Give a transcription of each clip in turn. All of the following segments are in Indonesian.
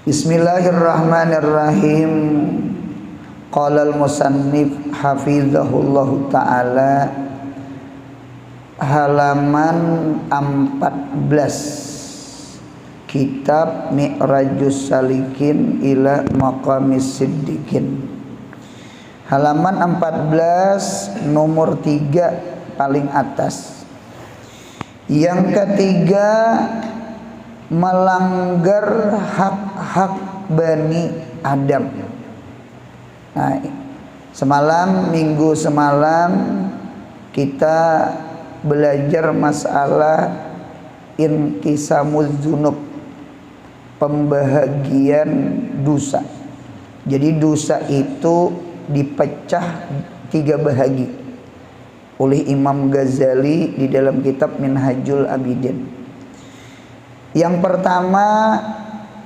Bismillahirrahmanirrahim. Qala al-musannif hafizahullahu ta'ala, halaman 14, kitab Mi'rajus Salikin ila Maqamis Siddiqin. Halaman 14 nomor 3 paling atas. Yang ketiga, melanggar hak-hak Bani Adam. Nah, minggu semalam kita belajar masalah inqisamuz dzunub, pembahagian dosa. Jadi dosa itu dipecah 3 bahagi oleh Imam Ghazali di dalam kitab Minhajul Abidin. Yang pertama,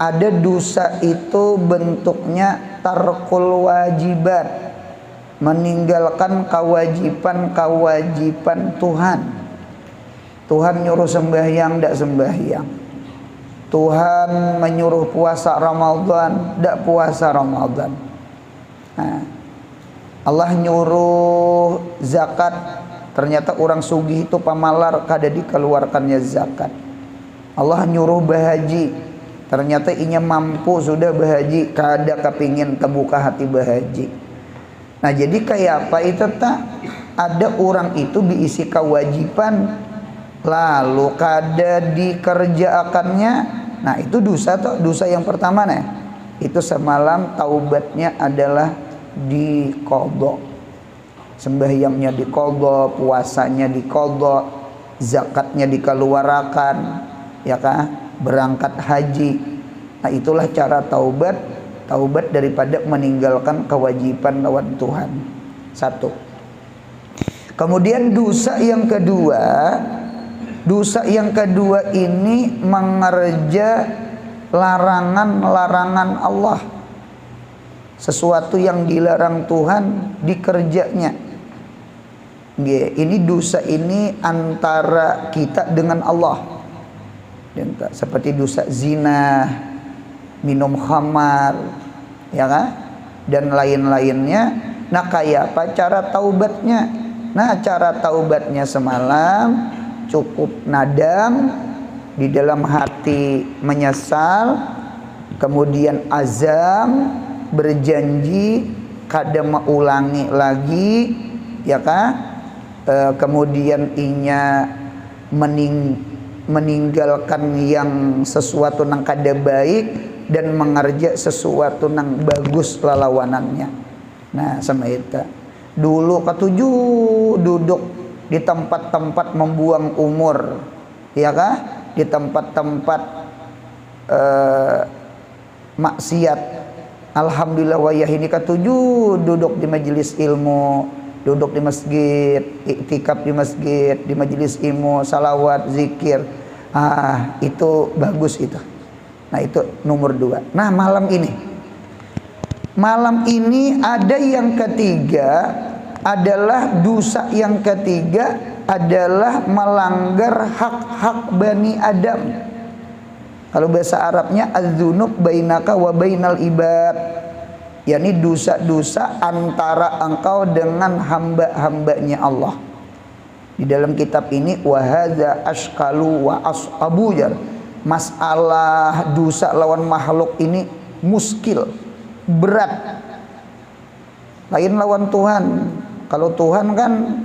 ada dosa itu bentuknya tarkul wajibat, meninggalkan kewajiban Tuhan. Tuhan nyuruh sembahyang, tidak sembahyang. Tuhan menyuruh puasa Ramadan, tidak puasa Ramadan. Nah, Allah nyuruh zakat, ternyata orang sugih itu pamalar kada dikeluarkannya zakat. Allah nyuruh bahaji, ternyata inya mampu sudah bahaji, kada kepingin terbuka hati bahaji. Nah, jadi kayak apa itu tak? Ada orang itu diisi kewajiban lalu kada dikerjakannya. Nah, itu dosa tuh, dosa yang pertama nih. Itu semalam taubatnya adalah diqadha. Sembahyangnya diqadha, puasanya diqadha, zakatnya dikeluarkan, ya kan, berangkat haji. Nah, itulah cara taubat daripada meninggalkan kewajiban lawan Tuhan. 1. Kemudian dosa yang kedua ini mengerja larangan-larangan Allah. Sesuatu yang dilarang Tuhan dikerjanya. Ini dosa ini antara kita dengan Allah. Seperti dosa zina, minum khamar, ya kan, dan lain-lainnya. Nah, kayak apa cara taubatnya? Nah, cara taubatnya semalam cukup nadam, di dalam hati menyesal, kemudian azam, berjanji kada mengulangi lagi, ya kan, kemudian inya meninggalkan yang sesuatu nang kada baik dan mengerja sesuatu nang bagus lalawanannya. Nah, sama itu dulu ketujuh duduk di tempat-tempat membuang umur, ya kah, di tempat-tempat maksiat. Alhamdulillah wayah ini ketujuh duduk di majelis ilmu, duduk di masjid, iktikaf di masjid, di majelis ilmu, salawat, zikir. Itu bagus itu. Nah, itu nomor 2. Nah, malam ini ada yang ketiga, adalah dosa yang ketiga adalah melanggar hak-hak Bani Adam. Kalau bahasa Arabnya az-dzunub bainaka wa bainal ibad, yakni dosa-dosa antara engkau dengan hamba-hambanya Allah. Di dalam kitab ini wa hadza ashqalu wa ashabu jar. Masalah dosa lawan makhluk ini muskil, berat. Lain lawan Tuhan. Kalau Tuhan kan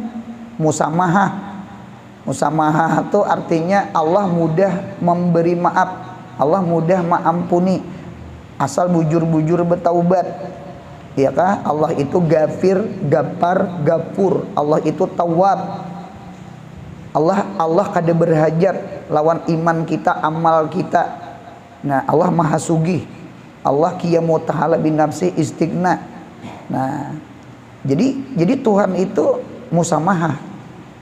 musamahah. Musamahah itu artinya Allah mudah memberi maaf, Allah mudah mengampuni asal bujur-bujur bertaubat. Ya kah? Allah itu Ghafir, Ghaffar, Ghafur. Allah itu Tawwab. Allah kada berhajat lawan iman kita, amal kita. Nah, Allah Maha Sugih. Allah qiyamu ta'ala bin nafsi istighna. Nah, jadi Tuhan itu musamahah,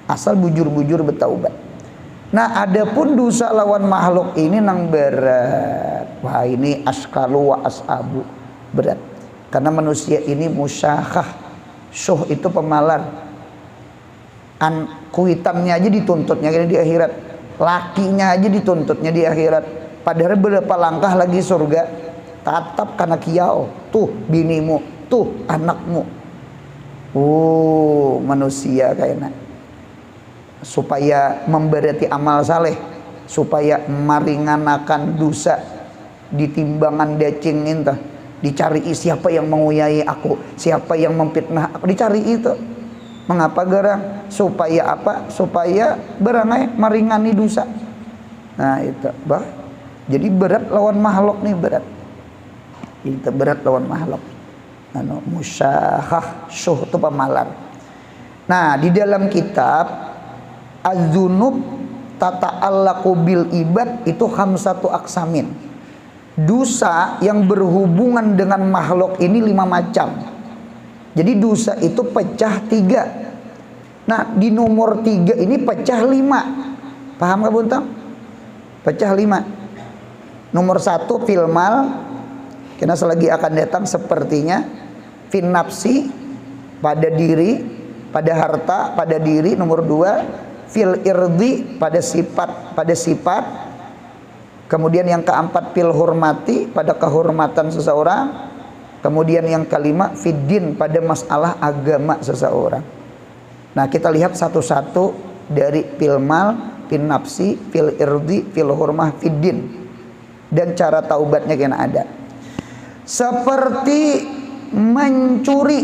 asal bujur-bujur bertaubat. Nah, adapun dosa lawan makhluk ini nang berat. Wah, ini askalu wa asabu, berat. Karena manusia ini musyahah. Syuh itu pemalar. Kuitannya aja dituntutnya di akhirat, lakinya aja dituntutnya di akhirat. Padahal berapa langkah lagi surga. tatap kana kiau, tuh binimu, tuh anakmu. Manusia kayaknya supaya memberati amal saleh, supaya maringanakan dosa di timbangan decing intah, dicari siapa yang menguyai aku, siapa yang memfitnah aku, dicari itu. Mengapa gerang? Supaya apa? Supaya berangai maringani dosa. Nah itu bah. Jadi berat lawan makhluk nih, berat. Itu berat lawan makhluk. Musyahah syuh itu pamalan. Nah di dalam kitab Az-Dzunub tata'allaqu bil ibad itu khamsatu aksamin. Dosa yang berhubungan dengan makhluk ini 5 macam. Jadi dosa itu pecah 3. Nah di nomor 3 ini pecah 5. Paham gak Buntang? Pecah 5. Nomor 1 filmal, karena selagi akan datang sepertinya. Fin nafsi, pada diri, pada harta, pada diri. Nomor 2 fil irdi, pada sifat. Kemudian yang keempat fil hurmati, pada kehormatan seseorang. Kemudian yang kelima fiddin, pada masalah agama seseorang. Nah kita lihat satu-satu dari fil mal, fil nafsi, fil irdi, fil hurmah, fiddin, dan cara taubatnya kena ada. Seperti mencuri.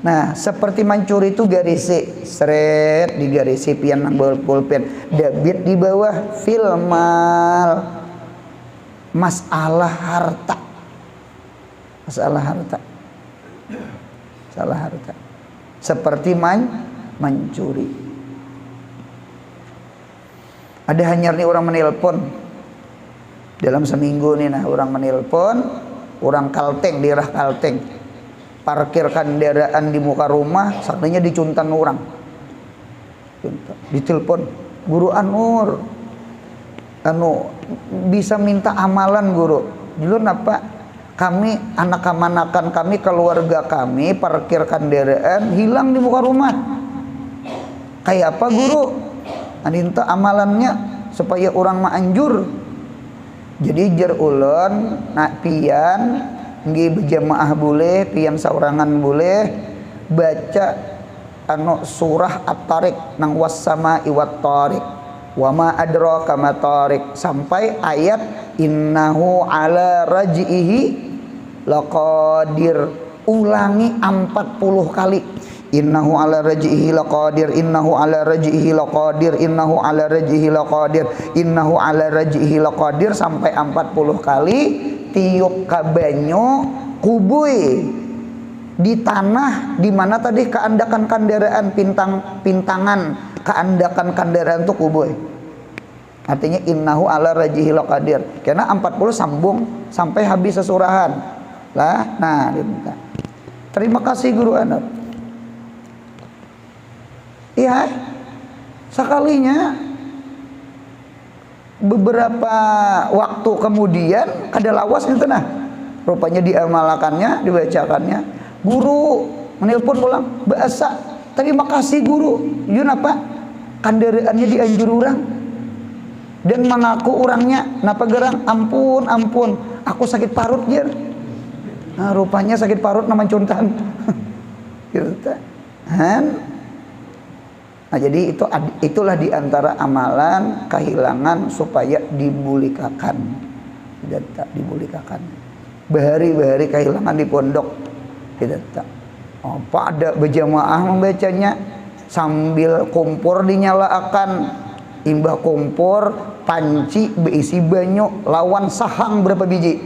Nah seperti mencuri itu garisi seret, di garisi pian nang pulpen, dabit di bawah fil mal, masalah harta. Masalah harta seperti mencuri. Ada hanya nih orang menelpon dalam seminggu nih, nah orang menelpon, orang Kalteng, daerah Kalteng, parkir kendaraan di muka rumah, saktinya dicuntan orang, ditelepon, Guru Anur, bisa minta amalan guru. Dulu apa? Kami, anak-anakan kami, keluarga kami parkir kendaraan hilang di muka rumah. Kayak apa guru? Minta amalannya supaya orang manjur. Jadi jar ulun nak pian nggih berjamaah boleh, pian saurangan boleh baca surah At-Tariq nang was-sama'i wat-tariq. Wa ma adraka ma tariq, sampai ayat innahu ala raj'ihi laqadir. Ulangi 40 kali. Innahu ala raj'ihi laqadir, innahu ala raj'ihi laqadir, innahu ala raj'ihi laqadir, innahu ala raj'ihi laqadir, sampai 40 kali. Tiup ka banyu kubui di tanah di mana tadi keandakan kendaraan, pintangan keandakan kendaraan itu kubui. Artinya innahu ala raj'ihi laqadir. Karena 40 sambung sampai habis sesurahan. Lah, nah diminta. Terima kasih Guru Anur. Iya, sekalinya beberapa waktu kemudian ada lawas itu nah. Rupanya diamalakannya, dibacakannya. Guru menelpon ulang, bahasa terima kasih guru. Yun apa? Kendaraannya dianjur orang dan mengaku orangnya. Napa gerang? Ampun, aku sakit parut jer. Nah, rupanya sakit parut nama cuntan. Gitu. Nah, jadi itulah diantara amalan kehilangan supaya dibulikakan. Tidak tak dibulikakan. Bahari-bahari kehilangan di pondok. Tidak tak. Apa ada berjamaah membacanya sambil kompor dinyalakan, imbah kompor panci berisi banyu lawan sahang berapa biji.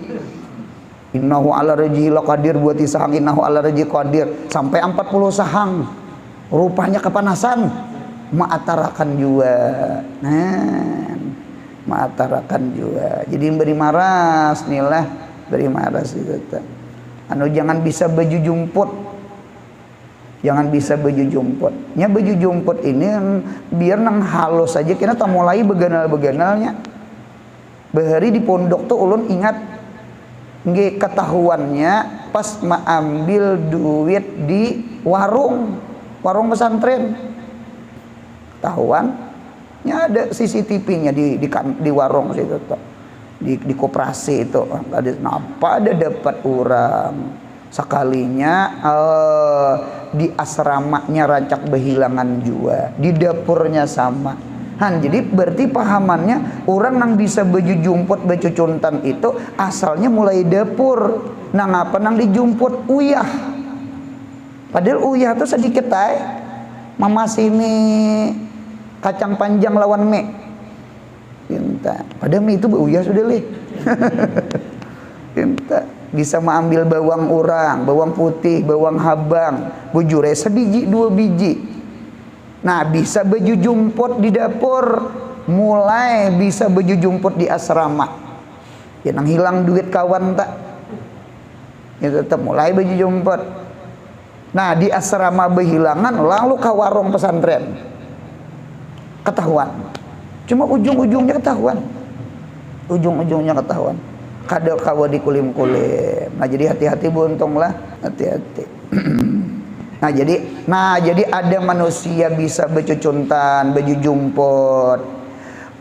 Innahu ala raj'ihi laqadir, buati sahang innahu ala raj'ihi qadir, sampai 40 sahang. Rupanya kepanasan, ma'atarakan juga. Nah, ma'atarakan juga. Jadi beri maras nilah, beri maras itu. Jangan bisa baju jumput. Jangan bisa baju jumput. Nya baju jumput ini biar nang halus saja, kena tak mulai beganal-beganalnya. Bahari di pondok tuh ulun ingat nggih ketahuannya pas ambil duit di warung pesantren. Ketahuannya ada CCTV-nya di warung situ tuh. di koperasi itu ada apa ada dapat orang sekalinya di asramanya rancak behilangan juga, di dapurnya sama. Jadi berarti pahamannya orang yang bisa baju jumput baju cuntan itu asalnya mulai dapur. Ngapa nang dijumput uyah. Padahal uyah tuh sedikit mama sini kacang panjang lawan mie. Padahal mie itu uyah sudah leh. Bisa mengambil bawang orang, bawang putih, bawang habang, bujure sebiji 2 biji. Nah, bisa baju jumput di dapur, mulai bisa baju jumput di asrama. Yang hilang duit kawan tak, ya tetap mulai baju jumput. Nah, di asrama berhilangan, lalu ke warung pesantren, ketahuan. Cuma ujung-ujungnya ketahuan, kada kawa dikulim-kulim. Nah, jadi hati-hati buntunglah, hati-hati. Nah jadi ada manusia bisa becuntan baju jumput,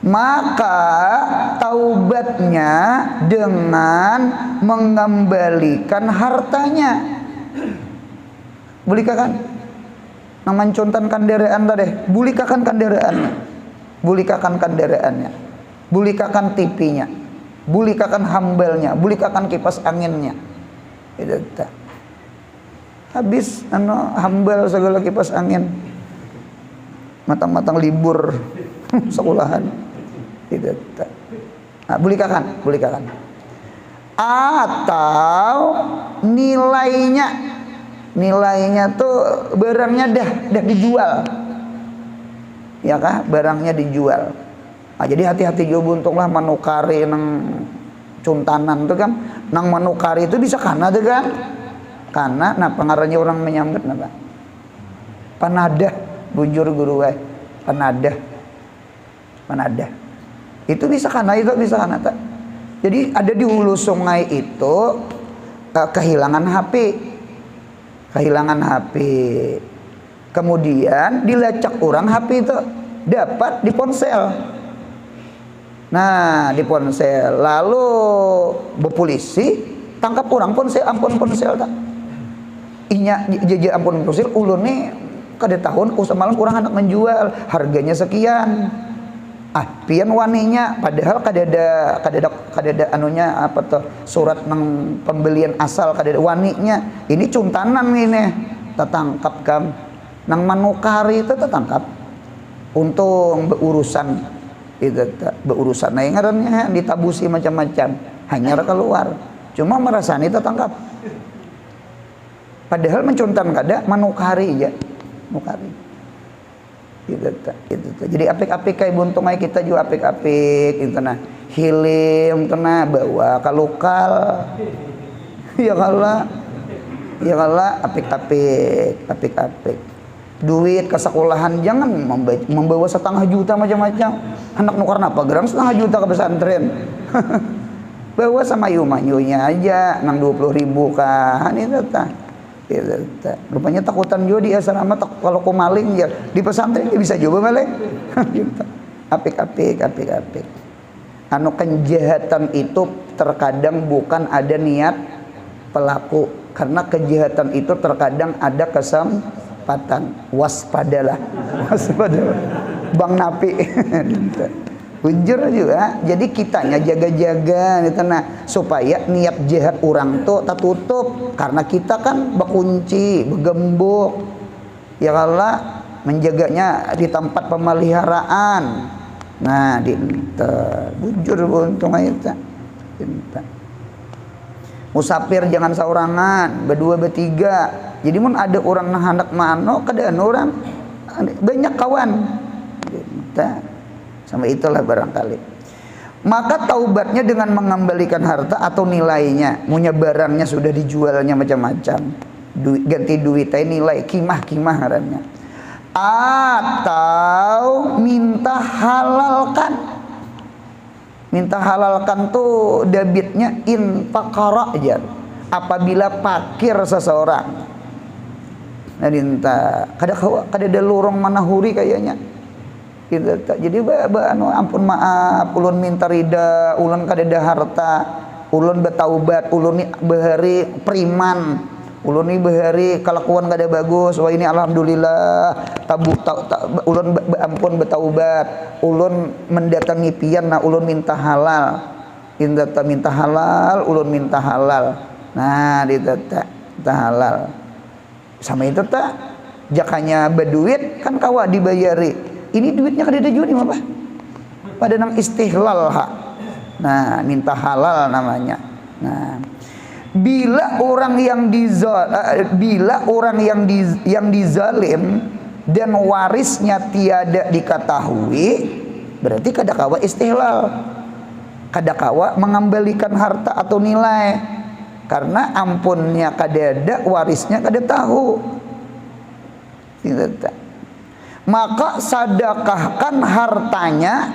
maka taubatnya dengan mengembalikan hartanya. Bulikakan naman contan kendaraan tadi, bulikakan kendaraannya, bulikakan TV-nya, bulikakan hambalnya, bulikakan kipas anginnya. Itu tak. Habis hambal segala kipas angin, matang-matang libur sekolahan. Itu tak. Nah, bulikakan. Atau nilainya tuh barangnya dah dijual. Ya kah? Barangnya dijual. Nah, jadi hati-hati juga buntunglah manukari nang cuntanan tuh kan. Nang manukari itu bisa kana tuh kan. Karena nah pengarahnya orang menyambut napa? Panadah, bujur guru wae. Panadah. Itu bisa kana tak. Jadi ada di hulu sungai itu kehilangan HP. Kemudian dilacak orang HP itu dapat di ponsel. Nah, di ponsel lalu berpolisi tangkap orang ponsel, ampun ponsel tak. Inya jaja ampun ponsel ulun nih kada tahun semalam kurang anak menjual harganya sekian. Pian waninya padahal kada ada anunya apa tuh surat nang pembelian asal kada ada waninya. Ini cuntanan ini tertangkap kam nang manukari itu tertangkap. Untung berurusan itu berurusan nah ngarannya ditabusi macam-macam hanya keluar. Cuma merasani tertangkap. Padahal mencuntan kada manukari aja. Nukari. Itu. Jadi apik-apik kayak buntung aja kita juga apik-apik itu nah. Hilim kena bawa ke lokal. Ya kalah apik-apik. Duit ke sekolahan jangan membawa 1,5 juta macam-macam. Anak nukar napa gram 1,5 juta ke pesantren. Bawa sama yunya aja 20.000 kan itu tah. Rupanya takutan juga di asrama kalau kau maling ya di pesantren dia bisa juga maling. Apik. Anu kejahatan itu terkadang bukan ada niat pelaku, karena kejahatan itu terkadang ada kesempatan. Waspadalah. Bang Napi. Bujur juga. Jadi kitanya jaga-jaga gitu nah supaya niat jahat orang tuh tak tutup, karena kita kan berkunci, bergembok. Ya Allah menjaganya di tempat pemeliharaan. Nah, bujur buntung aja. Musafir jangan seorangan, berdua bertiga. Jadi mun ada orang nah hendak mano keadaan orang banyak kawan. Sama itulah barangkali. Maka taubatnya dengan mengembalikan harta atau nilainya. Punya barangnya sudah dijualnya macam-macam. Ganti duitnya nilai kimah ngarannya. Atau minta halalkan tuh debitnya infaqara aja. Apabila fakir seseorang. Nah, minta kada ada lorong manahuri kayaknya. Gitu tak. Jadi anu ampun maaf, ulun minta rida, ulun kadeda harta, ulun betaubat, ulun ni behari priman, ulun ni behari kelakuan kada bagus. Wah ini alhamdulillah ulun ampun betaubat, ulun mendatangi pian nah ulun minta halal. Minta halal, ulun minta halal. Nah ditata minta halal. Sama itu tak jakanya berduit kan kawa dibayari. Ini duitnya kadeda judi apa? Pada nang istihlal ha. Nah, minta halal namanya. Nah, bila orang yang dizalim dan warisnya tiada diketahui, berarti kada kawa istihlal. Kada kawa mengembalikan harta atau nilai. Karena ampunnya kadada, warisnya kada tahu. Tidak. Maka sedekahkan hartanya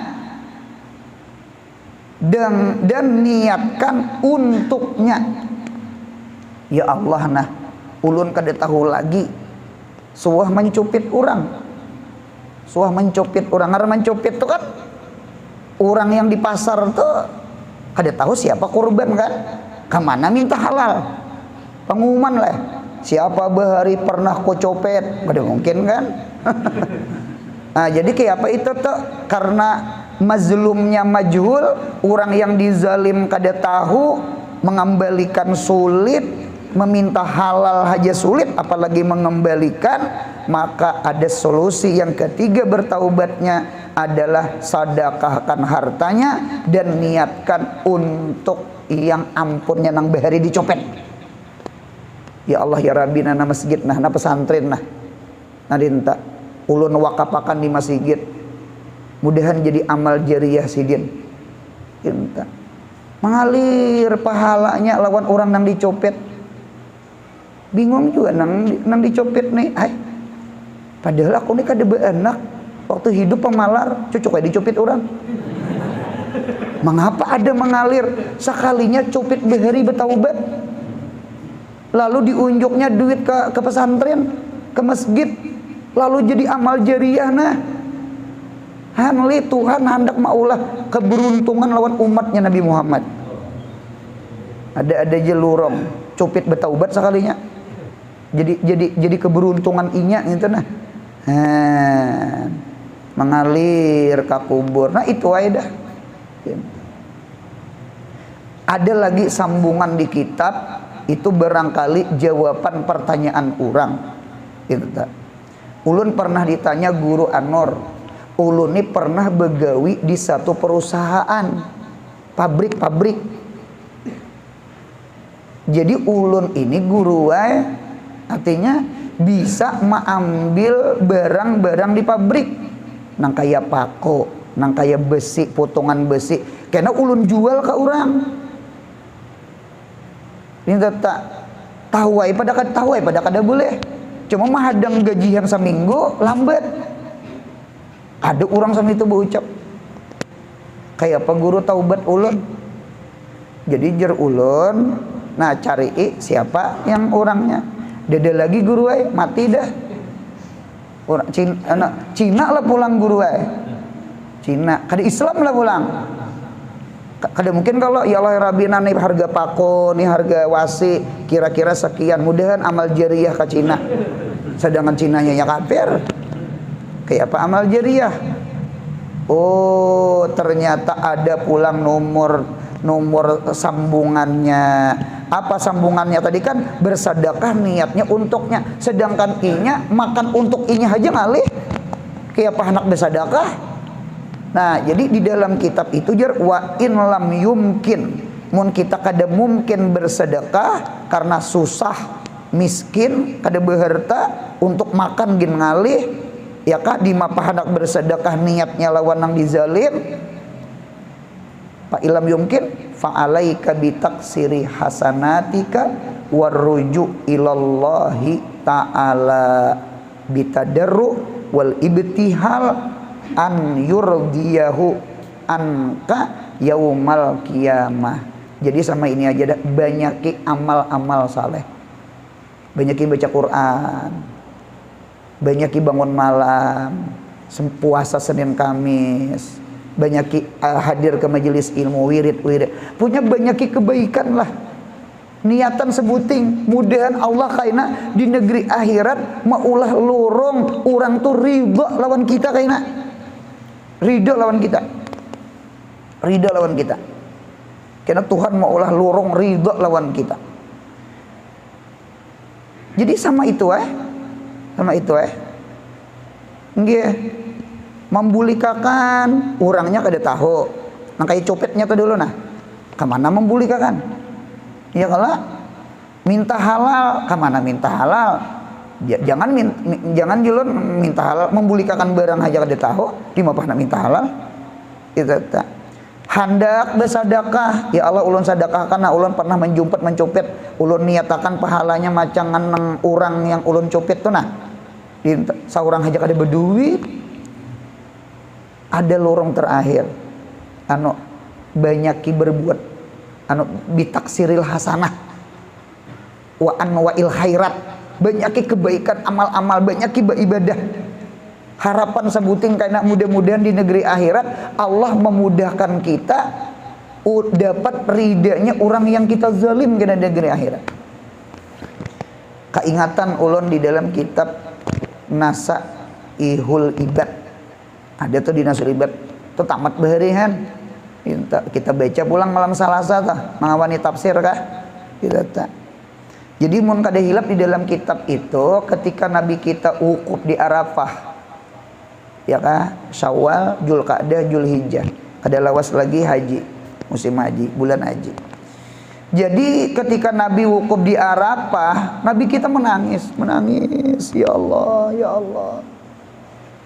dan niatkan untuknya. Ya Allah nah, ulun kada tahu lagi suah mencupit orang. Suah mencupit orang. Karena mencupit itu kan orang yang di pasar tuh kada tahu siapa korban kan. Kemana minta halal. Pengumuman lah. Siapa bahari pernah kocopet? Kada mungkin kan? Nah, jadi kayak apa itu tuh? Karena mazlumnya majhul, orang yang dizalim kada tahu, mengembalikan sulit, meminta halal aja sulit, apalagi mengembalikan. Maka ada solusi yang ketiga bertaubatnya adalah sedekahkan hartanya dan niatkan untuk yang ampunnya nang bahari dicopet. Ya Allah ya Rabbi na masjid nah, na pesantren nah. Nadinta ulun wakapakan di masjid. Mudahan jadi amal jariyah sidin. Inta. Mengalir pahalanya lawan orang nang dicopet. Bingung juga nang dicopet nih. Ay. Padahal aku nih kada beranak. Waktu hidup pemalar, cocok kayak dicopet orang. Mengapa ada mengalir sekalinya copet behari betaubat? Lalu diunjuknya duit ke pesantren, ke masjid, lalu jadi amal jariyah nah. Hanli Tuhan hendak maulah keberuntungan lawan umatnya Nabi Muhammad. Ada jelurong copet betaubat sekalinya. Jadi keberuntungan inya gitu nah. Mengalir ke kubur. Nah itu aja dah. Ada lagi sambungan di kitab. Itu barangkali jawaban pertanyaan orang. Itu tak. Ulun pernah ditanya guru Anor. Ulun ini pernah begawi di satu perusahaan pabrik. Jadi ulun ini guru artinya bisa mengambil barang-barang di pabrik. Nang kaya pako, nang kaya besi, potongan besi. Karena ulun jual ke orang. Ini tak tahu pada kada boleh. Cuma mahadang gajian seminggu lambat. Ada orang sama itu berucap kayak apa guru taubat ulun. Jadi jer ulun, nah cari siapa yang orangnya. Dada lagi guru mati dah. Orang Cina lah pulang guru Cina, kada Islam lah pulang. Kada mungkin kalau ya Allah Rabbina nih harga pako nih harga wasi kira-kira sekian, mudahan amal jariyah ke Cina. Sedangkan Cinanya ya kafir. Kayak apa amal jariyah? Oh ternyata ada pulang nomor sambungannya. Apa sambungannya tadi kan bersedekah niatnya untuknya, sedangkan inya makan untuk inya aja ngalih. Kayak apa anak bersedekah? Nah, jadi di dalam kitab itu jar wa in lam yumkin, mun kita kada mungkin bersedekah karena susah, miskin, kada beharta untuk makan gin ngalih, ya kah di mapa hendak bersedekah niatnya lawan nang dizalim. Fa ilam yumkin fa alaika bi taksiri hasanatika warruju ilallahi ta'ala bitadarru wal ibtihal an yurdiyahu anka yaumal qiyamah. Jadi sama ini aja dah, banyaki amal-amal saleh, banyaki baca Quran, banyaki bangun malam, puasa Senin Kamis, banyaki hadir ke majelis ilmu, wirid punya banyaki kebaikan lah, niatan sebuting mudahan Allah kaina di negeri akhirat maulah lorong orang tuh ridho lawan kita, kaina ridho lawan kita, karena Tuhan maulah lorong ridho lawan kita. Jadi sama itu nggih membulikakan orangnya kada tahu. Nah kayak copetnya tuh dulu, nah kemana membulikakan? Ya kalau minta halal, kemana minta halal? Jangan julun minta halal, membulikakan barang aja kada tahu, di mana minta halal? Itu tak. Handak bersedekah, ya Allah ulun sedekah karena ulun pernah mencopet, ulun niatakan pahalanya macangan nang orang yang ulun copet tuh, nah saurang aja kada berduit. Ada lorong terakhir anu banyaki berbuat anu bitaksiril hasanah wa anwa'il khairat, banyaki kebaikan amal-amal, banyaki ibadah. Harapan sebuting karena mudah-mudahan di negeri akhirat Allah memudahkan kita dapat ridanya orang yang kita zalim ke negeri akhirat. Keingatan ulun di dalam kitab Nasaihul Ibad, ada tuh di Nasaihul Ibad tuh tamat baharihan, kita baca pulang malam Selasa tah mangawani tafsir kah kita tak. Jadi mun kada hilap di dalam kitab itu ketika Nabi kita wukuf di Arafah, ya kah, Syawal, Zulqa'dah, Zulhijjah, kada lawas lagi haji, musim haji, bulan haji. Jadi ketika Nabi wukuf di Arafah, Nabi kita menangis, ya Allah.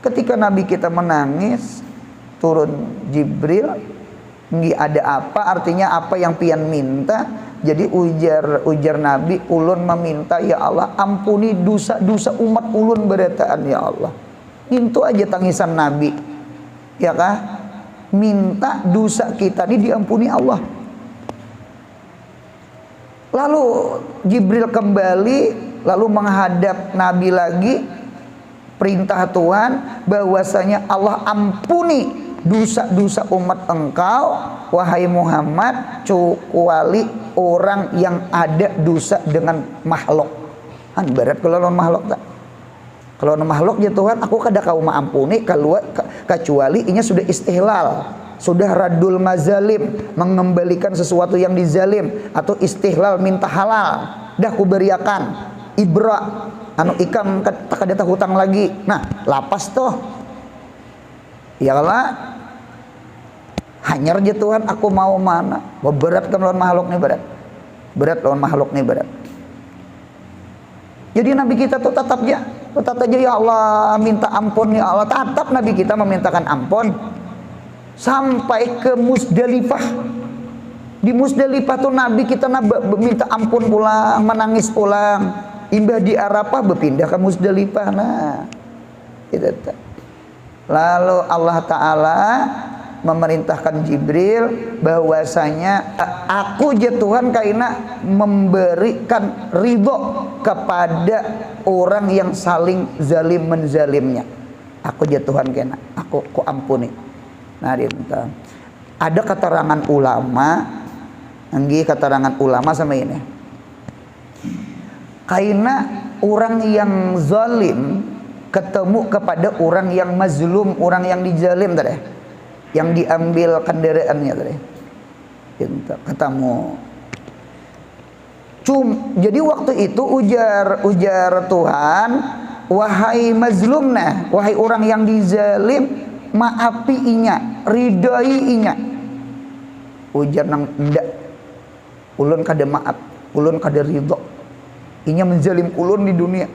Ketika Nabi kita menangis, turun Jibril, nggak ada apa, artinya apa yang pian minta. Jadi ujar Nabi, ulun meminta ya Allah ampuni dosa-dosa umat ulun berataan ya Allah. Itu aja tangisan Nabi, ya kah? Minta dosa kita ini diampuni Allah. Lalu Jibril kembali, lalu menghadap Nabi lagi, perintah Tuhan bahwasanya Allah ampuni dosa-dosa umat engkau wahai Muhammad, kecuali orang yang ada dosa dengan makhluk. Kan berat kalau non makhluk tak. Kalau non makhluk ya Tuhan, aku kada kau maampuni kecuali inya sudah istihlal, sudah radul mazalim, mengembalikan sesuatu yang dizalim, atau istihlal minta halal, dah kuberiakan ibra anu ikam tak kada hutang lagi. Nah, lapas toh. Ya Allah, hanyar je Tuhan, aku mau mana? Berat kan lawan makhluk nih berat. Berat lawan makhluk nih berat. Jadi Nabi kita tuh tetap aja ya Allah minta ampun ya Allah. Tetap Nabi kita memintakan ampun sampai ke Musdalifah. Di Musdalifah tuh Nabi kita minta ampun pulang, menangis pulang. Imbah di Arafah berpindah ke Musdalifah. Nah, itu. Lalu Allah Ta'ala memerintahkan Jibril bahwasanya aku je Tuhan kaina memberikan ridho kepada orang yang saling zalim menzalimnya. Aku je Tuhan kena, aku ampuni. Nah, ada keterangan ulama, keterangan ulama sama ini. Kaina orang yang zalim ketemu kepada orang yang mazlum, orang yang dizalim tadi, yang diambil kendaraannya tadi, ketemu. Jadi waktu itu ujar Tuhan, wahai mazlumna, wahai orang yang dizalim, maafi inya, ridai inya. Ujar nang ndak, ulun kada maaf, ulun kada ridho, inya menzalim ulun di dunia.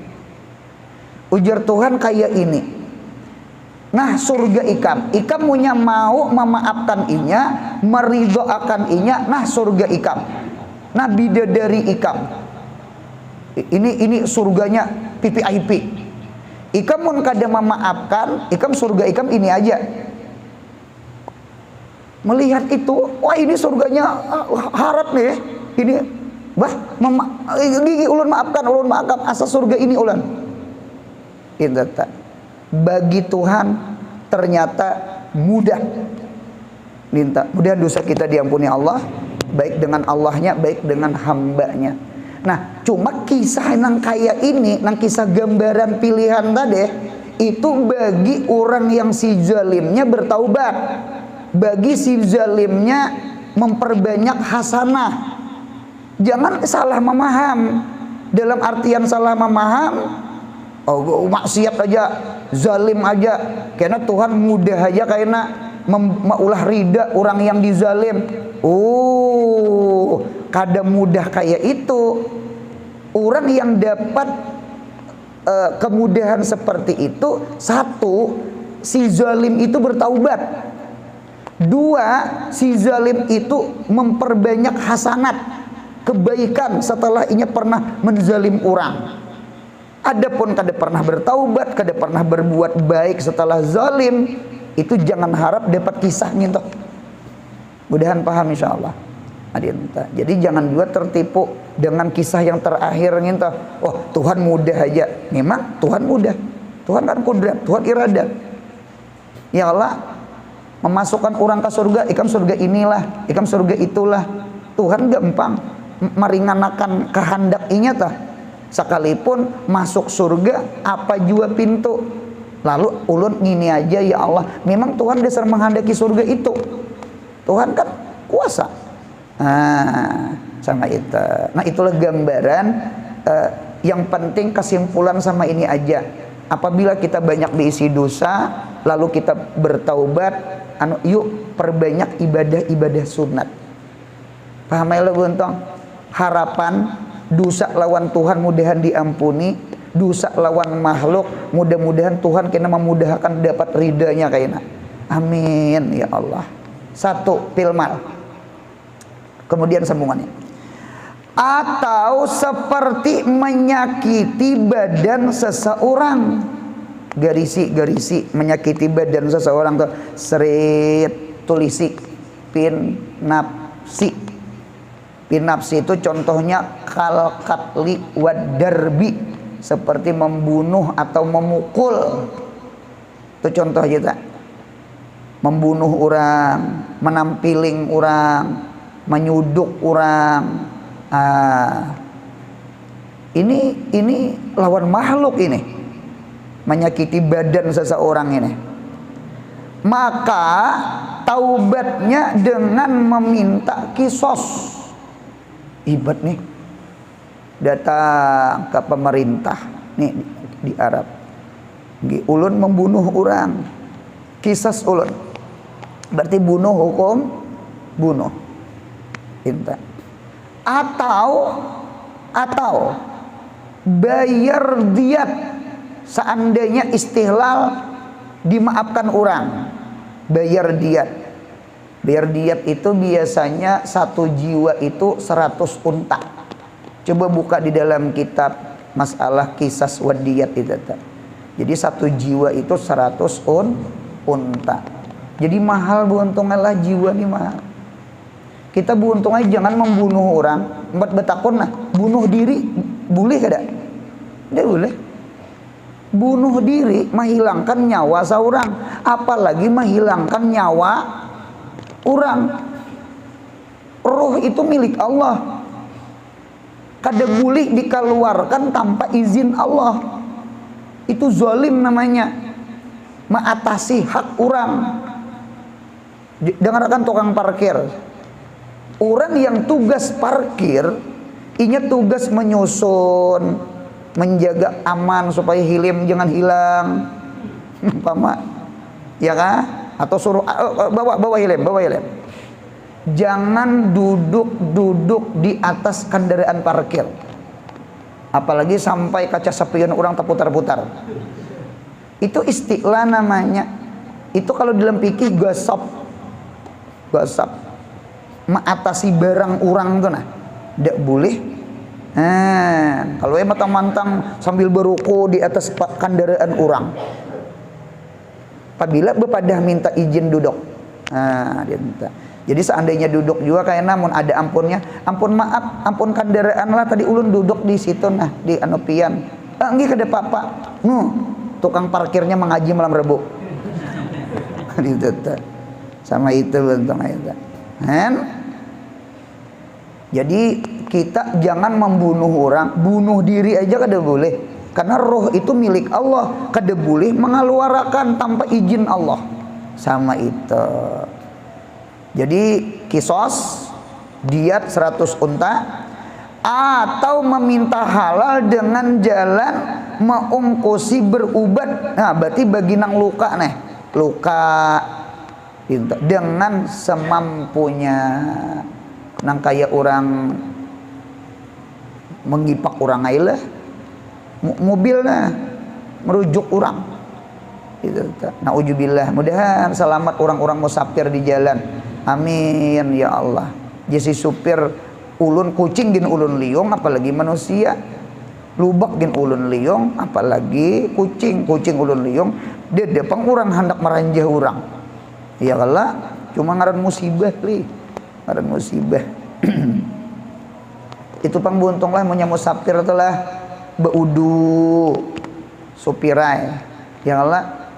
Ujar Tuhan kayak ini, nah surga ikam punya mau memaafkan inya, meridhoakan inya, nah surga ikam, nah bidadari ikam, ini surganya PPIP. Ikam mun kada memaafkan, ikam surga ikam ini aja. Melihat itu, wah ini surganya harap nih, ini gigi ulun maafkan, asa surga ini ulun. Bagi Tuhan ternyata mudah. Minta mudah dosa kita diampuni Allah, baik dengan Allahnya, baik dengan hambanya. Nah, cuma kisah nang kayak ini, nang kisah gambaran pilihan tadi, itu bagi orang yang si zalimnya bertaubat, bagi si zalimnya memperbanyak hasanah. Jangan salah memaham. Dalam artian salah memaham, oh maksiat aja, zalim aja, karena Tuhan mudah aja karena maulah rida orang yang dizalim. Oh, kadang mudah kayak itu. Orang yang dapat kemudahan seperti itu, satu, si zalim itu bertaubat. Dua, si zalim itu memperbanyak hasanat, kebaikan setelah ia pernah menzalim orang. Adapun kada pernah bertaubat, kada pernah berbuat baik setelah zalim, itu jangan harap dapat kisahnya toh. Mudahan paham insyaallah. Jadi jangan juga tertipu dengan kisah yang terakhir gitu. Oh, Tuhan mudah aja. Memang Tuhan mudah. Tuhan kan kudrat, Tuhan iradat. Ya Allah memasukkan orang ke surga, ikam surga inilah, ikam surga itulah. Tuhan gampang meringankan kehendak inya. Sekalipun masuk surga apa jua pintu. Lalu ulun ngini aja, ya Allah, memang Tuhan dasar menghendaki surga itu. Tuhan kan kuasa. Sama itu. Nah, itulah gambaran. Yang penting kesimpulan sama ini aja. Apabila kita banyak diisi dosa, lalu kita bertaubat, yuk perbanyak ibadah-ibadah sunat. Paham ya buntong? Harapan dosa lawan Tuhan mudahan diampuni, dosa lawan makhluk mudah-mudahan Tuhan kena memudahkan dapat ridanya kayaknya. Amin ya Allah. Satu, pilmal. Kemudian sambungannya. Atau seperti menyakiti badan seseorang. Garisi menyakiti badan seseorang tuh serit tulisi pinapsi. Pinapsi itu contohnya kalkatli wadarbi, seperti membunuh atau memukul. Itu contoh kita. Membunuh orang, menampiling orang, menyuduk orang. Ini lawan makhluk ini, menyakiti badan seseorang ini. Maka taubatnya dengan meminta kisos. Ibarat nih datang ke pemerintah nih di Arab, ulun membunuh orang, kisos ulun, berarti bunuh, hukum bunuh. Inta. Atau bayar diat seandainya istihlal dimaafkan orang. Bayar diat itu biasanya satu jiwa itu 100 unta. Coba buka di dalam kitab masalah kisas wadiyat itu. Jadi satu jiwa itu 100 unta. Jadi mahal beruntunglah jiwa nih mahal. Kita beruntung aja jangan membunuh orang. Empat betakon lah, bunuh diri boleh kada? Tidak boleh. Bunuh diri menghilangkan nyawa seorang, apalagi menghilangkan nyawa orang. Roh itu milik Allah. Kada boleh dikeluarkan tanpa izin Allah. Itu zalim namanya. Mengatasi hak orang. Dengarkan tukang parkir. Orang yang tugas parkir, inya tugas menyusun, menjaga aman supaya hilim jangan hilang, pama, ya kah? Atau suruh bawa hilim. Jangan duduk di atas kendaraan parkir, apalagi sampai kaca spion orang terputar-putar. Itu istilah namanya. Itu kalau dalam fikih gosop. Mengatasi barang orang tuh nah, tidak boleh. Kalau mantang-mantang sambil beruku di atas kendaraan orang, apabila bepadah minta izin duduk, dia minta. Jadi seandainya duduk juga kayak namun ada ampunnya, ampun maaf, ampun kendaraan lah tadi ulun duduk di situ nah di anopian. Enggak ada apa-apa. Tukang parkirnya mengaji malam Rabu. Gitu tuh. Sama itu bentuk itu. Kan? Jadi kita jangan membunuh orang, bunuh diri aja kada boleh. Karena roh itu milik Allah, kada boleh mengeluarkan tanpa izin Allah. Sama itu. Jadi kisos, diat 100 unta, atau meminta halal dengan jalan mengungkusi berubat. Nah, berarti bagi nang luka nih, luka dengan semampunya. Nang kayak orang mengipak orang aja lah, mobilnya merujuk orang itu. Nauzubillah, mudahan selamat orang-orang musafir di jalan, amin ya Allah. Jadi supir ulun kucing gin ulun liung, apalagi manusia lubak gin ulun liung, apalagi kucing ulun liung. Dia depan orang hendak meranjah orang, ya Allah, cuma ngaran musibah li, ngaran musibah. Itu pang buntung lah, punya musafir itu lah beudu supirai, ya Allah,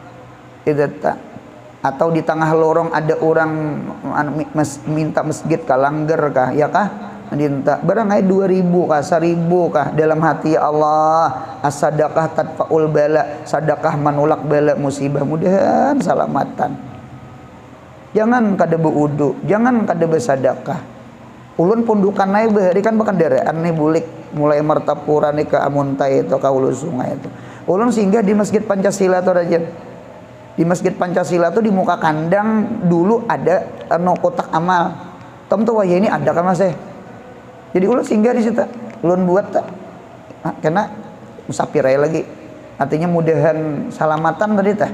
tidak tak. Atau di tengah lorong ada orang minta masjid kah, langgar kah, ya kah, minta barang aja 2.000 kah, 1.000 kah, dalam hati ya Allah, as-sadaqah tadfa'ul bala, sadaqah manulak bala musibah, mudahan salamatan. Jangan kada beudu, jangan kada bersadaqah. Ulun pundukan naik bahari kan berkendaraan nih bulik mulai Martapura nih ke Amuntai itu ke Hulu Sungai itu. Ulun singgah di Masjid Pancasila tuh aja. Di Masjid Pancasila tuh di muka kandang dulu ada kotak amal. Tom tuh wah ini ada kan mas ya. Jadi ulun singgah di situ. Ulun buat tak, karena musafir aja lagi. Artinya mudahan salamatan tadi tah.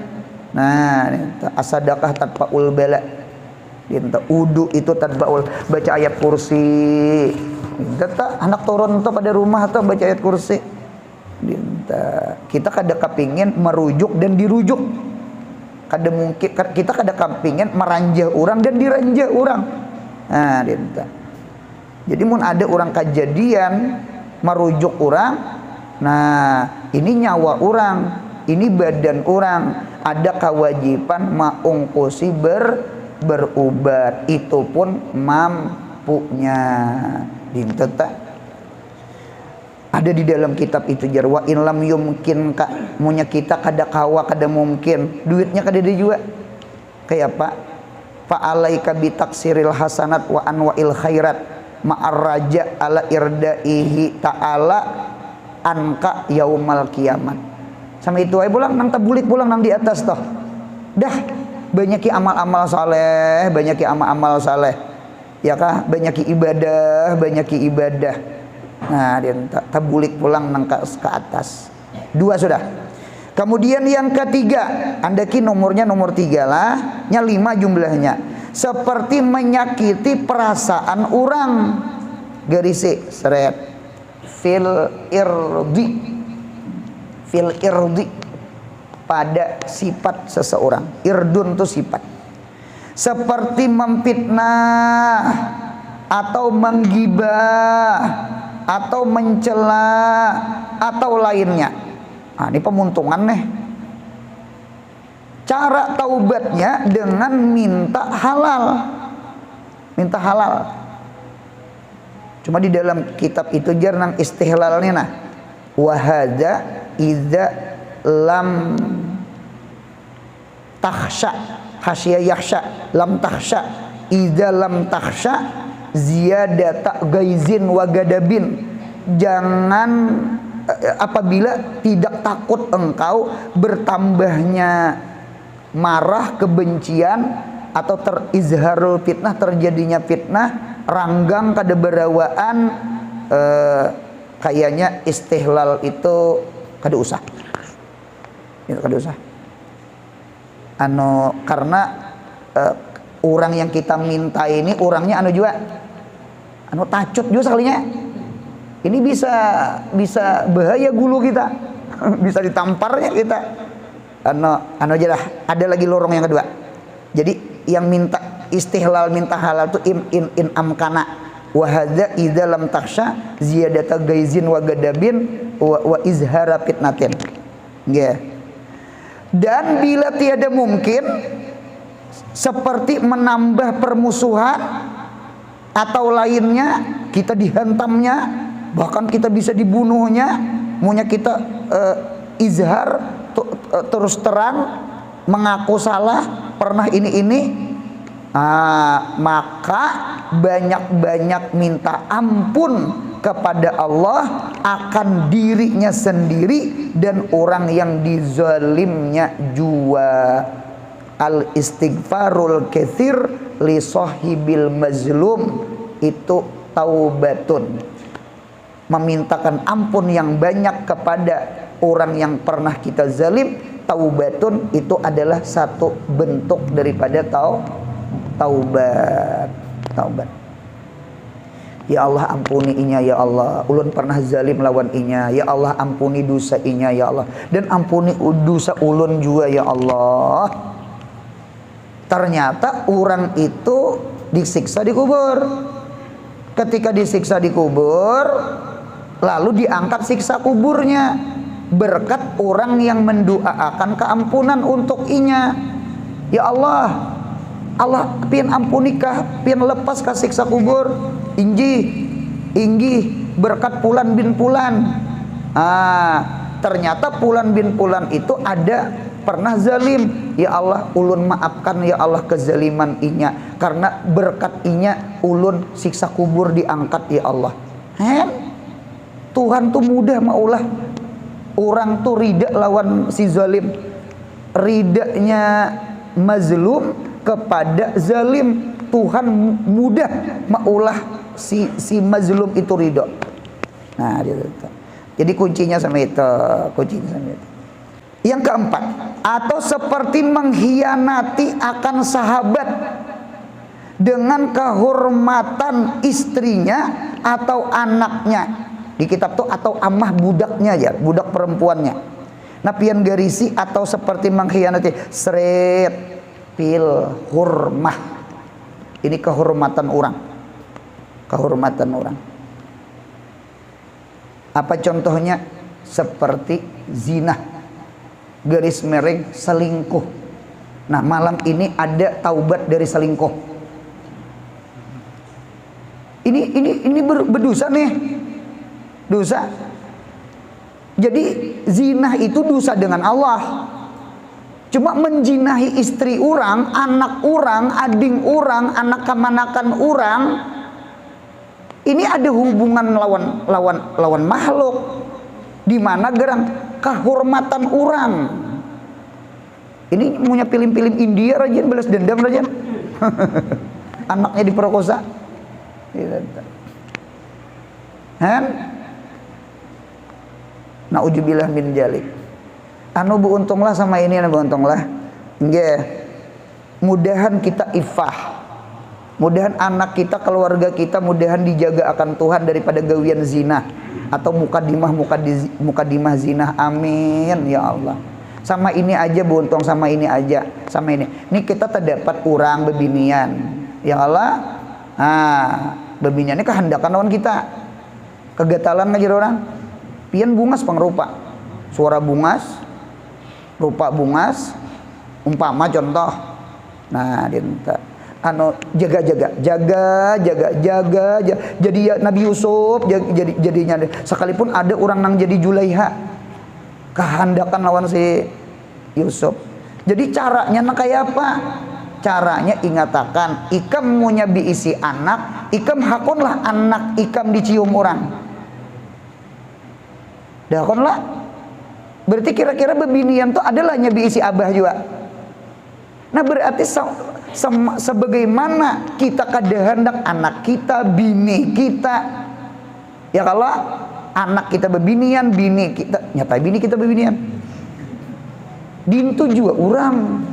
Nah, as-sadaqah tadfa'ul bala. Dinta udu itu tadbaul, baca ayat kursi. Dinta anak turun tuh pada rumah tuh baca ayat kursi. Dinta kita kada kepingin merujuk dan dirujuk. Kada mungkin kita kada kepingin meranjah orang dan diranjah orang. Nah, dinta. Jadi mun ada orang kejadian merujuk orang, nah ini nyawa orang, ini badan orang, ada kewajiban maungkusi berubat, itu pun mampunya. Dinta ada di dalam kitab itu jarwa in lam yumkin ka, munya kita kada kawa kada mungkin, duitnya kada ada juga. Kayak apa? Fa alaika bi taksiril hasanat wa anwa'il khairat ma'ar raja ala irdaihi ta'ala anka yaumal kiamat. Sama itu aja pulang nang tabulik pulang nang di atas toh. Dah banyaki amal-amal saleh, banyaki amal-amal saleh, ya kah, banyaki ibadah, banyaki ibadah. Nah, dia tabulik pulang nang ke atas. 2 sudah. Kemudian yang ketiga, andaki nomornya nomor 3 lah, nya 5 jumlahnya. Seperti menyakiti perasaan orang. Garis seret. Fil irdi pada sifat seseorang. Irdun itu sifat. Seperti memfitnah atau menggibah atau mencela atau lainnya. Nah, ini pemuntungan nih. Cara taubatnya dengan minta halal. Minta halal. Cuma di dalam kitab itu jarang istihlalnya nah. Wa hadza idza lam takhsha, khasya yakhsha, lam takhsha, idza lam takhsha ziyadata gaizin wa gadabin. Jangan apabila tidak takut engkau bertambahnya marah, kebencian atau terizharul fitnah, terjadinya fitnah, ranggang kada berawaan, kayaknya istihlal itu kada usah. Itu kada usah. Karena orang yang kita minta ini orangnya juga tacut juga sekalinya. Ini bisa bahaya gulu kita. Bisa ditamparnya kita. Aja lah. Ada lagi lorong yang kedua. Jadi yang minta istihlal, minta halal itu in amkana wa hadza idza lam takhsha ziyadata gaizin wa gadabin wa izhara fitnatin. Nggih. Dan bila tiada mungkin seperti menambah permusuhan atau lainnya, kita dihantamnya, bahkan kita bisa dibunuhnya, maunya kita izhar terus terang mengaku salah, pernah ini. Maka banyak-banyak minta ampun kepada Allah akan dirinya sendiri dan orang yang dizalimnya jua. Al istighfarul katsir li sahibil mazlum itu taubatun, memintakan ampun yang banyak kepada orang yang pernah kita zalim. Taubatun itu adalah satu bentuk daripada taubat. Ya Allah ampuni inya ya Allah, ulun pernah zalim lawan inya, ya Allah ampuni dosa inya ya Allah, dan ampuni dosa ulun juga ya Allah. Ternyata orang itu disiksa di kubur. Ketika disiksa di kubur, lalu diangkat siksa kuburnya berkat orang yang mendoakan keampunan untuk inya. Ya Allah, Allah pian ampunikah, pian lepas ka siksa kubur. Inggih berkat Fulan bin Fulan. Ternyata Fulan bin Fulan itu ada pernah zalim. Ya Allah, ulun maafkan ya Allah kezaliman inya, karena berkat inya ulun siksa kubur diangkat ya Allah. Tuhan tuh mudah maulah orang tuh rida lawan si zalim. Ridanya mazlum kepada zalim, Tuhan mudah maulah si mazlum itu ridho. Nah, jadi kuncinya sama itu, Yang keempat, atau seperti mengkhianati akan sahabat dengan kehormatan istrinya atau anaknya. Di kitab tuh atau amah budaknya ya, budak perempuannya. Nah, pian garisi atau seperti mengkhianati seret pil hurmah. Ini kehormatan orang. Kehormatan orang. Apa contohnya? Seperti zina, garis miring selingkuh. Nah, malam ini ada taubat dari selingkuh. Ini berdosa nih. Dosa. Jadi zina itu dosa dengan Allah. Cuma menjinahi istri orang, anak orang, ading orang, anak kemanakan orang, ini ada hubungan lawan makhluk, di mana gerang kehormatan orang. Ini punya film-film India rajan, balas dendam rajan. Anaknya diperkosa. Na'udzubillah min jalik. Bu untunglah sama ini, bu untunglah. Nggih. Mudahan kita ifah. Mudahan anak kita, keluarga kita mudahan dijaga akan Tuhan daripada gawian zina atau mukadimah zina. Amin ya Allah. Sama ini aja bu untung, sama ini aja, sama ini. Ini kita terdapat kurang bebinian. Ya Allah. Bebinian ini kehendakan lawan kita. Kegatalan aja orang. Pian bungas pengrupa. Suara bungas, rupa bungas, umpama contoh. Nah, dinta jaga. Jadi ya Nabi Yusuf jadinya sekalipun ada orang nang jadi Julaiha. Kehendakan lawan si Yusuf. Jadi caranya nak kayak apa? Caranya ingatakan ikam munya biisi anak, ikam hakonlah anak ikam dicium orang. Dakonlah. Berarti kira-kira bebinian tuh adalah nyabi isi abah juga. Nah, berarti sebagaimana kita kehendak anak kita, bini kita, ya kalau anak kita bebinian, bini kita nyata bini kita bebinian. Dintu juga orang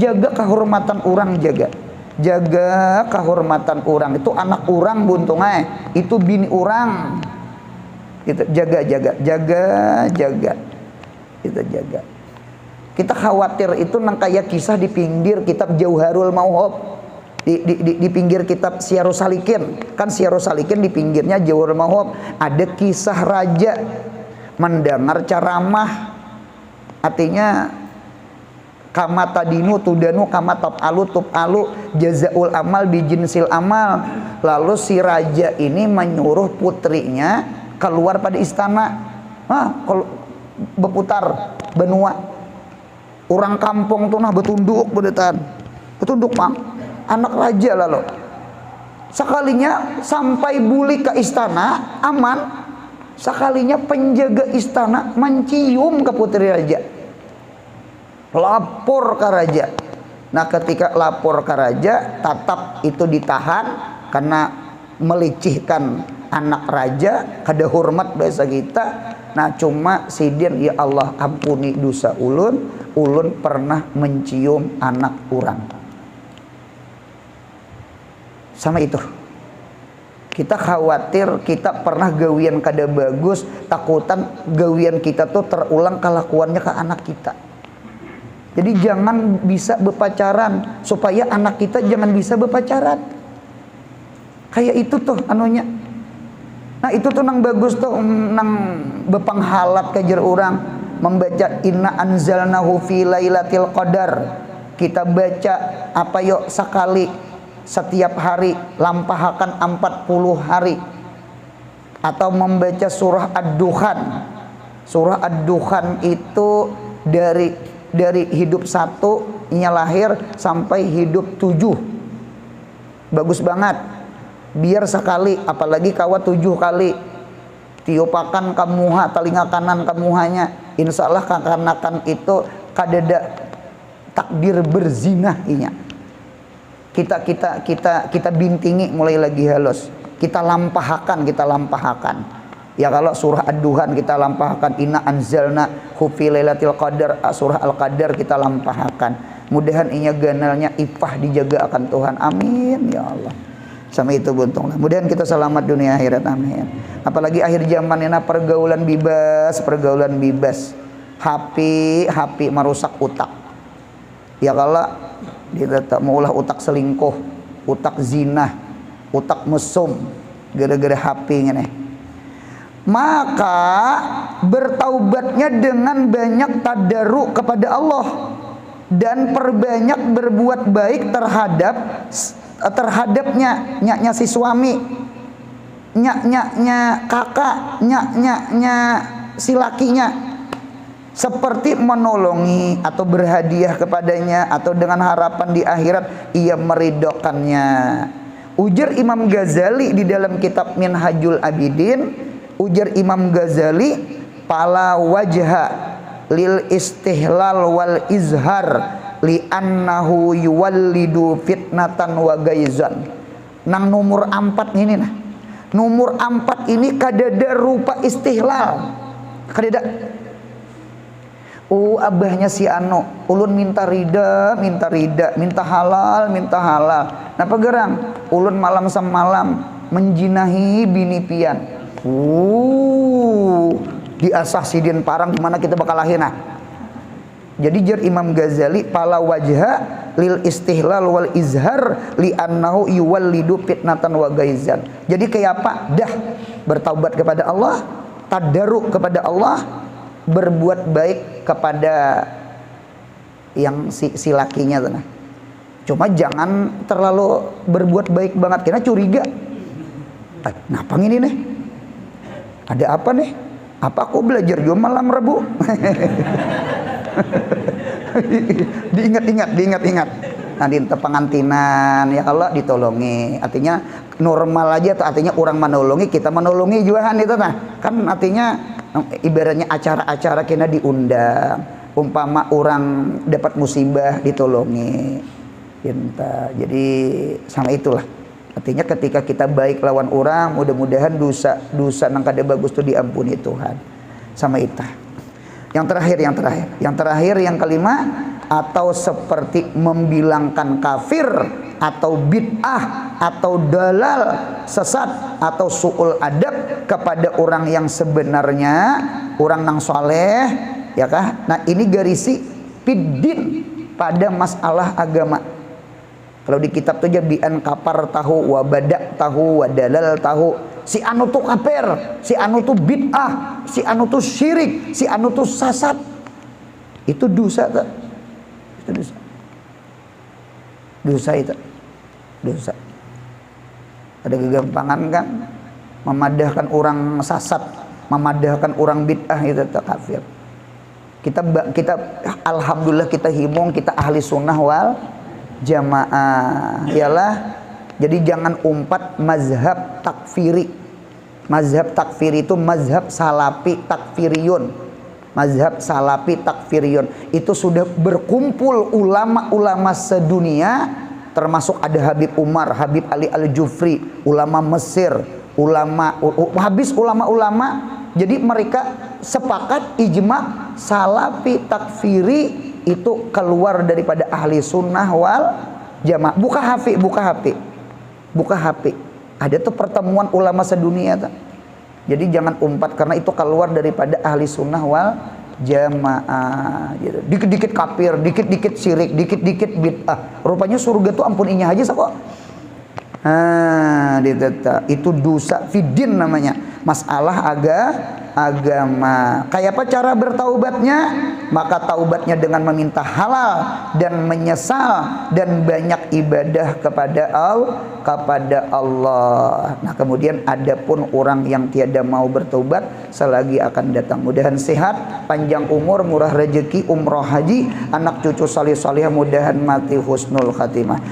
jaga kehormatan orang, jaga kehormatan orang. Itu anak orang buntungai, itu bini orang. Kita jaga. Kita jaga. Kita khawatir itu nang kayak kisah di pinggir kitab Jauharul Mauhub, di pinggir kitab Syiarus Salikin. Kan Syiarus Salikin di pinggirnya Jauharul Mauhub ada kisah raja mendengar ceramah, artinya kama tadinu tudanu kama taf'alu tuf'alu jazaul amal bijinsil amal. Lalu si raja ini menyuruh putrinya keluar pada istana. Berputar benua. Orang kampung tuh nah betunduk bedetan. Betunduk Mang. Anak raja lalu. Sekalinya sampai buli ke istana aman. Sekalinya penjaga istana mencium ke putri raja. Lapor ke raja. Nah ketika lapor ke raja, tatap itu ditahan karena melecehkan anak raja, kada hormat bahasa kita. Nah cuma sidin, ya Allah ampuni dosa ulun, ulun pernah mencium anak orang. Sama itu. Kita khawatir kita pernah gawian kada bagus, takutan gawian kita tuh terulang kelakuannya ke anak kita. Jadi jangan bisa berpacaran supaya anak kita jangan bisa berpacaran. Kayak itu tuh anunya. Nah itu tuh nang bagus tuh nang bepanghalat kajar orang membaca inna anzalnahu fi lailatul qadar. Kita baca apa yuk sekali setiap hari, lampahakan 40 hari. Atau membaca surah Ad-Dukhan. Surah Ad-Dukhan itu dari hidup 1 nya lahir sampai hidup 7. Bagus banget. Biar sekali, apalagi kawa 7 kali. Tiupakan kamuha, telinga kanan kamuhanya. Insya Allah kekanakan itu kadada takdir berzinah inya. Kita bintingi mulai lagi halus. Kita lampahakan. Ya kalau surah Ad-Dukhan kita lampahakan, inna anzalna fi lailatul qadar, surah Al-Qadar kita lampahakan. Mudahan inya ganalnya ifah dijaga akan Tuhan. Amin ya Allah. Sama itu buntung lah. Mudahan kita selamat dunia akhirat. Amin. Apalagi akhir zaman ini pergaulan bebas. HP merusak otak. Ya kalau dia tak maulah otak selingkuh, otak zina, otak mesum gara-gara HP ini. Maka bertaubatnya dengan banyak tadarruk kepada Allah dan perbanyak berbuat baik terhadapnya, nyaknya si suami, nyaknya kakak, nyaknya si lakinya. Seperti menolongi atau berhadiah kepadanya atau dengan harapan di akhirat ia meridokannya. Ujar Imam Ghazali di dalam kitab Minhajul Abidin, ujar Imam Ghazali, pala wajha lil istihlal wal izhar li annahu yuwallidu fitnatan wa gaizan. Nang nomor 4 ini nah. Nomor 4 ini kadada rupa istihlal. Kadada abahnya si anu, ulun minta rida, minta halal. Napa gerang? Ulun malam semalam menjinahi bini pian. Diasah sidin parang gimana kita bakal lahir nah. Jadi jar Imam Ghazali pala wajha lil istihlal wal izhar li annahu yuwallidu fitnatan wa gaizan. Jadi kayak apa? Dah bertaubat kepada Allah, tadarruk kepada Allah, berbuat baik kepada yang si lakinya tuh. Cuma jangan terlalu berbuat baik banget karena curiga. Ngapa ini nih? Ada apa nih? Apa aku belajar juga malam Rabu? diingat. Nah di pengantinan ya Allah ditolongi. Artinya normal aja tuh, artinya orang menolongi, kita menolongi juga kan itu nah. Kan artinya ibaratnya acara-acara kena diundang, umpama orang dapat musibah ditolongi. Jadi sama itulah. Artinya ketika kita baik lawan orang, mudah-mudahan dosa nang kada bagus itu diampuni Tuhan. Sama itu. Yang terakhir yang kelima, atau seperti membilangkan kafir atau bid'ah atau dalal, sesat atau su'ul adab kepada orang yang sebenarnya orang nang soleh, ya kah? Nah ini garisi fiddin pada masalah agama. Kalau di kitab tuh bi'an kapar tahu, wa badak tahu, wa dalal tahu. Si anu tuh kafir, si anu tuh bid'ah, si anu tuh syirik, si anu tuh sesat. Itu dosa tak? Itu dosa. Dosa itu. Dosa. Ada kegampangan kan memadahkan orang sasat, memadahkan orang bid'ah, itu kafir. Kita alhamdulillah kita himung, kita ahli sunnah wal jamaah. Ialah jadi jangan umpat mazhab takfiri. Mazhab takfiri itu mazhab salafi takfiriyun. Mazhab salafi takfiriyun itu sudah berkumpul ulama-ulama sedunia, termasuk ada Habib Umar, Habib Ali Al-Jufri, ulama Mesir, habis ulama-ulama. Jadi mereka sepakat ijma salafi takfiri itu keluar daripada ahli sunnah wal jamaah. Buka HP. Ada tuh pertemuan ulama sedunia tuh. Jadi jangan umpat karena itu keluar daripada ahli sunnah wal jamaah gitu. Dikit-dikit kafir, dikit-dikit syirik, dikit-dikit bid'ah. Rupanya surga tuh ampuninya aja kok. Itu dosa fidin namanya. Masalah agama. Kayak apa cara bertaubatnya? Maka taubatnya dengan meminta halal dan menyesal dan banyak ibadah kepada Allah. Nah, kemudian adapun orang yang tiada mau bertaubat selagi akan datang. Mudahan sehat, panjang umur, murah rezeki, umroh haji, anak cucu salih salihah, mudahan mati husnul khatimah.